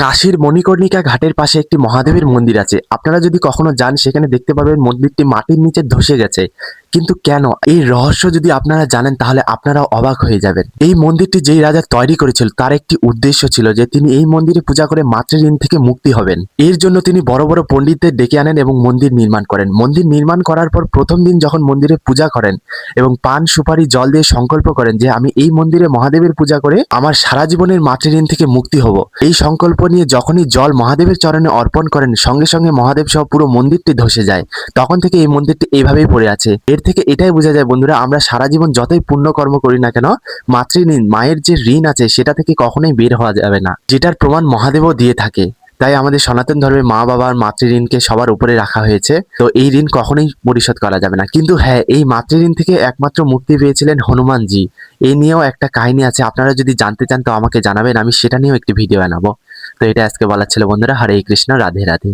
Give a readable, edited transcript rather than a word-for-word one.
কাশীর মণিকর্ণিকা ঘাটের পাশে একটি মহাদেবের মন্দির আছে। আপনারা যদি কখনো যান সেখানে দেখতে পাবেন মন্দিরটি মাটির নিচে ধসে গেছে। কিন্তু কেন? এই রহস্য যদি আপনারা জানেন তাহলে আপনারাও অবাক হয়ে যাবেন। এই মন্দিরটি যেই রাজা তৈরি করেছিল তার একটি উদ্দেশ্য ছিল যে তিনি এই মন্দিরে পূজা করে মাতৃঋণ থেকে মুক্তি হবেন। এর জন্য তিনি বড় বড় পণ্ডিতদের ডেকে আনেন এবং মন্দির নির্মাণ করেন। মন্দির নির্মাণ করার পর প্রথম দিন যখন মন্দিরে পূজা করেন এবং পান সুপারি জল দিয়ে সংকল্প করেন যে আমি এই মন্দিরে মহাদেবের পূজা করে আমার সারা জীবনের মাতৃঋণ থেকে মুক্তি হব, এই সংকল্প নিয়ে যখনই জল মহাদেবের চরণে অর্পণ করেন সঙ্গে সঙ্গে মহাদেব সহ পুরো মন্দিরটি ধসে যায়। তখন থেকে এই মন্দিরটি এইভাবেই পড়ে আছে। এর থেকে এটাই বোঝা যায় বন্ধুরা, আমরা সারা জীবন যতই পুণ্যকর্ম করি না কেন, মাতৃঋণ মায়ের যে ঋণ আছে সেটা থেকে কখনোই বের হওয়া যাবে না, যেটার প্রমাণ মহাদেবও দিয়ে থাকে। তাই আমাদের সনাতন ধর্মে মা বাবার মাতৃঋণকে সবার উপরে রাখা হয়েছে। তো এই ঋণ কখনোই পরিশোধ করা যাবে না। কিন্তু হ্যাঁ, এই মাতৃঋণ থেকে একমাত্র মুক্তি পেয়েছিলেন হনুমানজি। এই নিয়েও একটা কাহিনী আছে, আপনারা যদি জানতে চান তো আমাকে জানাবেন, আমি সেটা নিয়েও একটি ভিডিও বানাবো। তো এটা আজকে বলার ছিল বন্ধুরা। হরে কৃষ্ণ, রাধে রাধে।